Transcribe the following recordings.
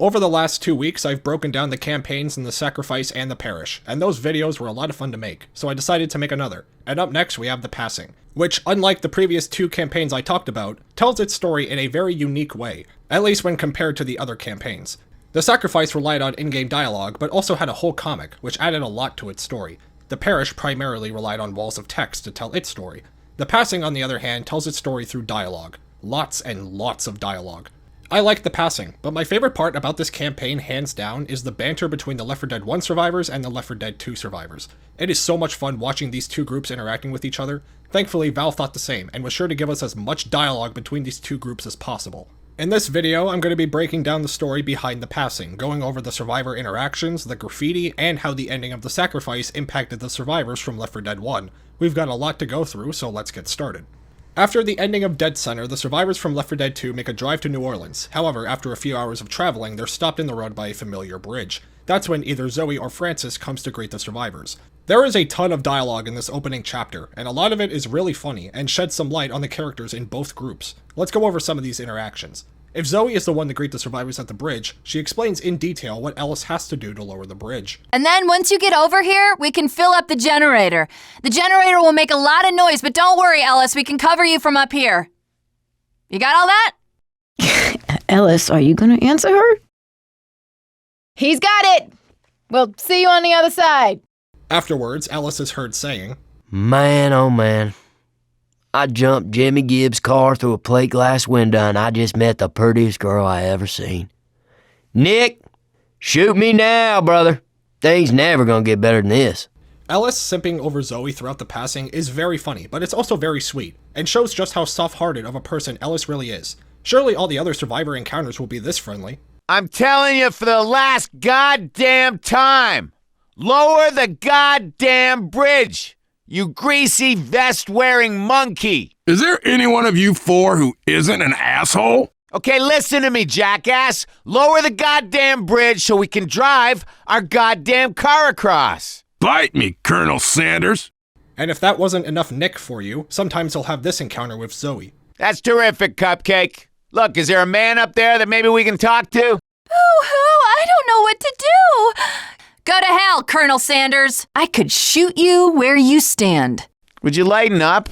Over the last 2 weeks, I've broken down the campaigns in the Sacrifice and the Parish, and those videos were a lot of fun to make, so I decided to make another. And up next we have the Passing, which, unlike the previous 2 campaigns I talked about, tells its story in a very unique way, at least when compared to the other campaigns. The Sacrifice relied on in-game dialogue, but also had a whole comic, which added a lot to its story. The Parish primarily relied on walls of text to tell its story. The Passing, on the other hand, tells its story through dialogue. Lots and lots of dialogue. I like the Passing, but my favorite part about this campaign, hands down, is the banter between the Left 4 Dead 1 survivors and the Left 4 Dead 2 survivors. It is so much fun watching these 2 groups interacting with each other. Thankfully, Valve thought the same, and was sure to give us as much dialogue between these 2 groups as possible. In this video, I'm going to be breaking down the story behind the Passing, going over the survivor interactions, the graffiti, and how the ending of the Sacrifice impacted the survivors from Left 4 Dead 1. We've got a lot to go through, so let's get started. After the ending of Dead Center, the survivors from Left 4 Dead 2 make a drive to New Orleans. However, after a few hours of traveling, they're stopped in the road by a familiar bridge. That's when either Zoe or Francis comes to greet the survivors. There is a ton of dialogue in this opening chapter, and a lot of it is really funny and sheds some light on the characters in both groups. Let's go over some of these interactions. If Zoe is the one to greet the survivors at the bridge, she explains in detail what Ellis has to do to lower the bridge. And then once you get over here, we can fill up the generator. The generator will make a lot of noise, but don't worry, Ellis, we can cover you from up here. You got all that? Ellis, are you gonna answer her? He's got it! We'll see you on the other side. Afterwards, Ellis is heard saying, Man, oh man. I jumped Jimmy Gibbs' car through a plate glass window and I just met the prettiest girl I ever seen. Nick, shoot me now, brother. Things never gonna get better than this. Ellis simping over Zoe throughout the Passing is very funny, but it's also very sweet, and shows just how soft-hearted of a person Ellis really is. Surely all the other survivor encounters will be this friendly. I'm telling you for the last goddamn time, lower the goddamn bridge, you greasy vest-wearing monkey. Is there any one of you 4 who isn't an asshole? Okay, listen to me, jackass. Lower the goddamn bridge so we can drive our goddamn car across. Bite me, Colonel Sanders. And if that wasn't enough Nick for you, sometimes he'll have this encounter with Zoe. That's terrific, Cupcake. Look, is there a man up there that maybe we can talk to? Boo-hoo, I don't know what to do. Go to hell, Colonel Sanders. I could shoot you where you stand. Would you lighten up?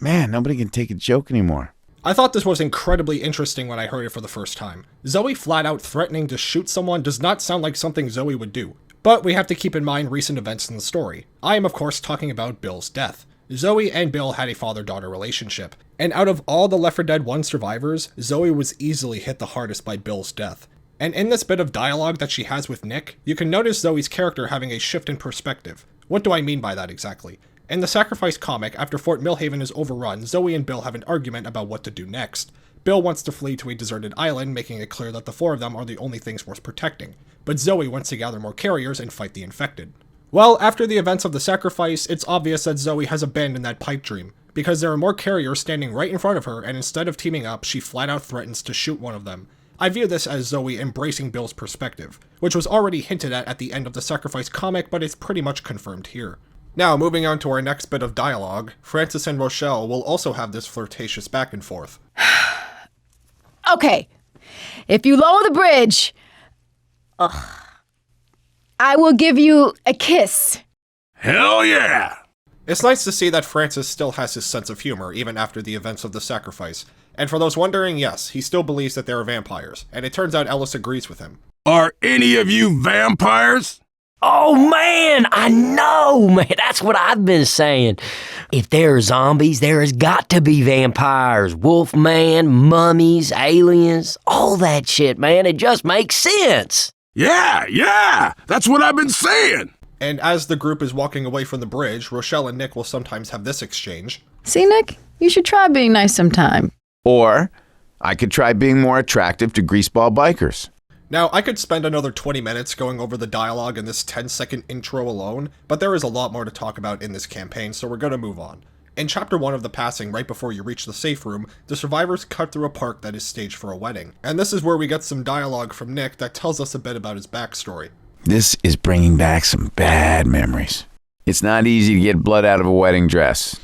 Man, nobody can take a joke anymore. I thought this was incredibly interesting when I heard it for the first time. Zoe flat out threatening to shoot someone does not sound like something Zoe would do. But we have to keep in mind recent events in the story. I am of course talking about Bill's death. Zoe and Bill had a father-daughter relationship, and out of all the Left 4 Dead 1 survivors, Zoe was easily hit the hardest by Bill's death. And in this bit of dialogue that she has with Nick, you can notice Zoe's character having a shift in perspective. What do I mean by that exactly? In the Sacrifice comic, after Fort Millhaven is overrun, Zoe and Bill have an argument about what to do next. Bill wants to flee to a deserted island, making it clear that the 4 of them are the only things worth protecting. But Zoe wants to gather more carriers and fight the infected. Well, after the events of the Sacrifice, it's obvious that Zoe has abandoned that pipe dream, because there are more carriers standing right in front of her, and instead of teaming up, she flat out threatens to shoot one of them. I view this as Zoe embracing Bill's perspective, which was already hinted at the end of the Sacrifice comic, but it's pretty much confirmed here. Now, moving on to our next bit of dialogue, Francis and Rochelle will also have this flirtatious back and forth. Okay, if you lower the bridge, I will give you a kiss. Hell yeah! It's nice to see that Francis still has his sense of humor, even after the events of the Sacrifice. And for those wondering, yes, he still believes that there are vampires, and it turns out Ellis agrees with him. Are any of you vampires? Oh man, I know, man. That's what I've been saying. If there are zombies, there has got to be vampires. Wolfman, mummies, aliens, all that shit, man. It just makes sense. Yeah, that's what I've been saying. And as the group is walking away from the bridge, Rochelle and Nick will sometimes have this exchange. See, Nick, you should try being nice sometime. Or I could try being more attractive to greaseball bikers. Now, I could spend another 20 minutes going over the dialogue in this 10-second intro alone, but there is a lot more to talk about in this campaign, so we're gonna move on. In Chapter 1 of The Passing, right before you reach the safe room, the survivors cut through a park that is staged for a wedding. And this is where we get some dialogue from Nick that tells us a bit about his backstory. This is bringing back some bad memories. It's not easy to get blood out of a wedding dress.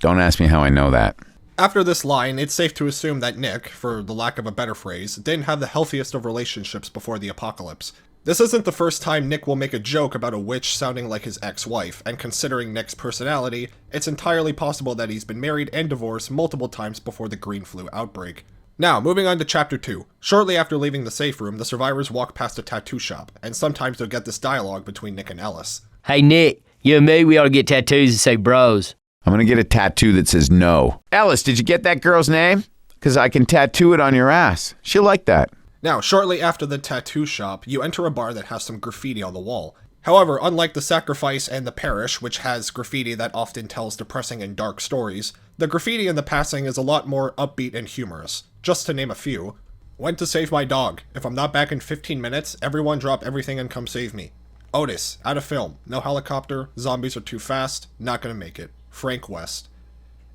Don't ask me how I know that. After this line, it's safe to assume that Nick, for the lack of a better phrase, didn't have the healthiest of relationships before the apocalypse. This isn't the first time Nick will make a joke about a witch sounding like his ex-wife, and considering Nick's personality, it's entirely possible that he's been married and divorced multiple times before the green flu outbreak. Now, moving on to Chapter 2. Shortly after leaving the safe room, the survivors walk past a tattoo shop, and sometimes you'll get this dialogue between Nick and Ellis. Hey, Nick, you and me, we ought to get tattoos that say bros. I'm gonna get a tattoo that says no. Ellis, did you get that girl's name? Because I can tattoo it on your ass. She'll like that. Now, shortly after the tattoo shop, you enter a bar that has some graffiti on the wall. However, unlike the sacrifice and the parish, which has graffiti that often tells depressing and dark stories, the graffiti in the passing is a lot more upbeat and humorous. Just to name a few. Went to save my dog. If I'm not back in 15 minutes, everyone drop everything and come save me. Otis, out of film. No helicopter. Zombies are too fast. Not gonna make it. Frank West.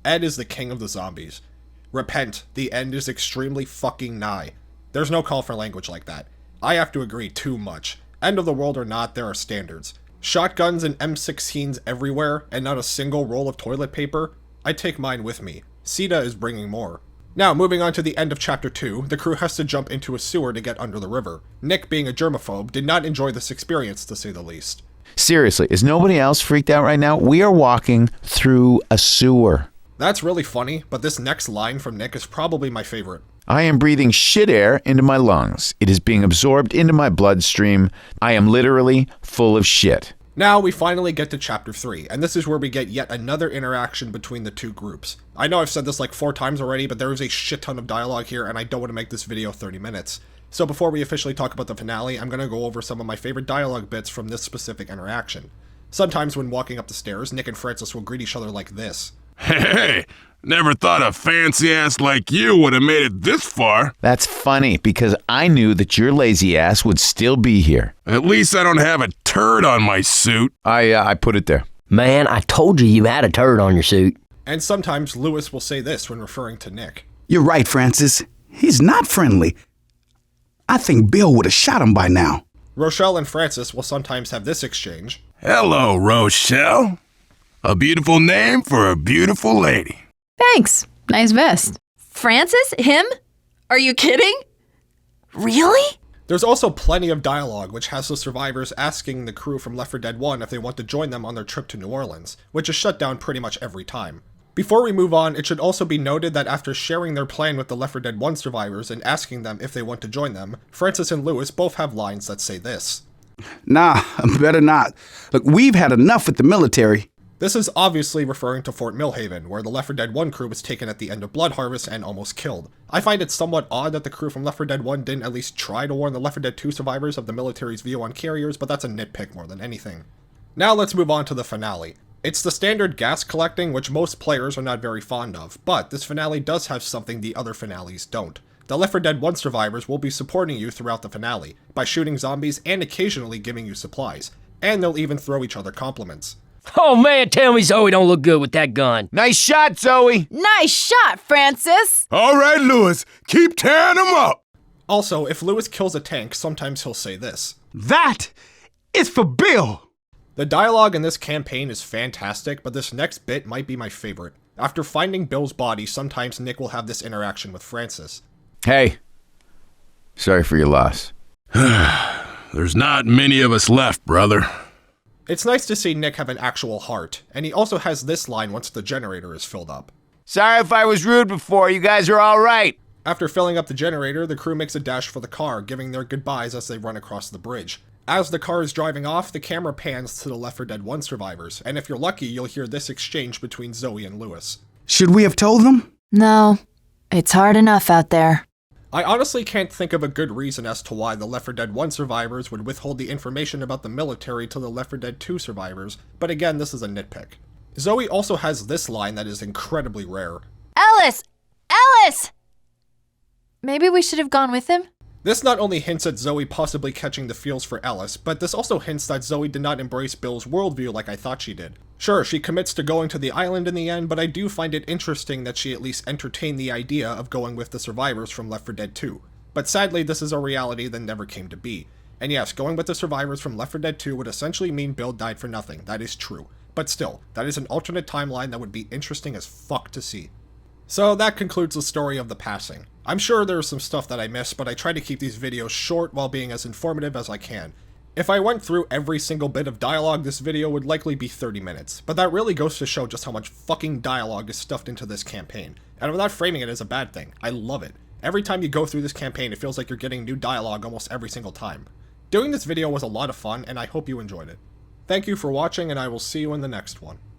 Ed is the king of the zombies. Repent. The end is extremely fucking nigh. There's no call for language like that. I have to agree too much. End of the world or not, there are standards. Shotguns and M16s everywhere, and not a single roll of toilet paper? I take mine with me. CETA is bringing more. Now, moving on to the end of Chapter 2, the crew has to jump into a sewer to get under the river. Nick, being a germaphobe, did not enjoy this experience, to say the least. Seriously, is nobody else freaked out right now? We are walking through a sewer. That's really funny, but this next line from Nick is probably my favorite. I am breathing shit air into my lungs. It is being absorbed into my bloodstream. I am literally full of shit. Now we finally get to Chapter 3, and this is where we get yet another interaction between the two groups. I know I've said this like 4 times already, but there is a shit ton of dialogue here, and I don't want to make this video 30 minutes. So before we officially talk about the finale, I'm going to go over some of my favorite dialogue bits from this specific interaction. Sometimes when walking up the stairs, Nick and Francis will greet each other like this. Hey, never thought a fancy ass like you would have made it this far. That's funny because I knew that your lazy ass would still be here. At least I don't have a turd on my suit. I put it there. Man, I told you had a turd on your suit. And sometimes Lewis will say this when referring to Nick. You're right, Francis. He's not friendly. I think Bill would have shot him by now. Rochelle and Francis will sometimes have this exchange. Hello, Rochelle. A beautiful name for a beautiful lady. Thanks. Nice vest. Francis? Him? Are you kidding? Really? There's also plenty of dialogue which has the survivors asking the crew from Left 4 Dead 1 if they want to join them on their trip to New Orleans, which is shut down pretty much every time. Before we move on, it should also be noted that after sharing their plan with the Left 4 Dead 1 survivors and asking them if they want to join them, Francis and Lewis both have lines that say this. Nah, better not. Look, we've had enough with the military. This is obviously referring to Fort Millhaven, where the Left 4 Dead 1 crew was taken at the end of Blood Harvest and almost killed. I find it somewhat odd that the crew from Left 4 Dead 1 didn't at least try to warn the Left 4 Dead 2 survivors of the military's view on carriers, but that's a nitpick more than anything. Now let's move on to the finale. It's the standard gas collecting, which most players are not very fond of, but this finale does have something the other finales don't. The Left 4 Dead 1 survivors will be supporting you throughout the finale, by shooting zombies and occasionally giving you supplies, and they'll even throw each other compliments. Oh man, tell me Zoe don't look good with that gun. Nice shot, Zoe. Nice shot, Francis. All right, Lewis, keep tearing them up. Also, if Lewis kills a tank, sometimes he'll say this. That is for Bill. The dialogue in this campaign is fantastic, but this next bit might be my favorite. After finding Bill's body, sometimes Nick will have this interaction with Francis. Hey, sorry for your loss. There's not many of us left, brother. It's nice to see Nick have an actual heart, and he also has this line once the generator is filled up. Sorry if I was rude before. You guys are all right. After filling up the generator, the crew makes a dash for the car, giving their goodbyes as they run across the bridge. As the car is driving off, the camera pans to the Left 4 Dead 1 survivors, and if you're lucky, you'll hear this exchange between Zoe and Lewis. Should we have told them? No. It's hard enough out there. I honestly can't think of a good reason as to why the Left 4 Dead 1 survivors would withhold the information about the military to the Left 4 Dead 2 survivors, but again, this is a nitpick. Zoe also has this line that is incredibly rare. Ellis! Ellis! Maybe we should have gone with him? This not only hints at Zoe possibly catching the feels for Ellis, but this also hints that Zoe did not embrace Bill's worldview like I thought she did. Sure, she commits to going to the island in the end, but I do find it interesting that she at least entertained the idea of going with the survivors from Left 4 Dead 2. But sadly, this is a reality that never came to be. And yes, going with the survivors from Left 4 Dead 2 would essentially mean Bill died for nothing, that is true. But still, that is an alternate timeline that would be interesting as fuck to see. So that concludes the story of the passing. I'm sure there's some stuff that I missed, but I try to keep these videos short while being as informative as I can. If I went through every single bit of dialogue, this video would likely be 30 minutes, but that really goes to show just how much fucking dialogue is stuffed into this campaign. And I'm not framing it as a bad thing. I love it. Every time you go through this campaign, it feels like you're getting new dialogue almost every single time. Doing this video was a lot of fun, and I hope you enjoyed it. Thank you for watching, and I will see you in the next one.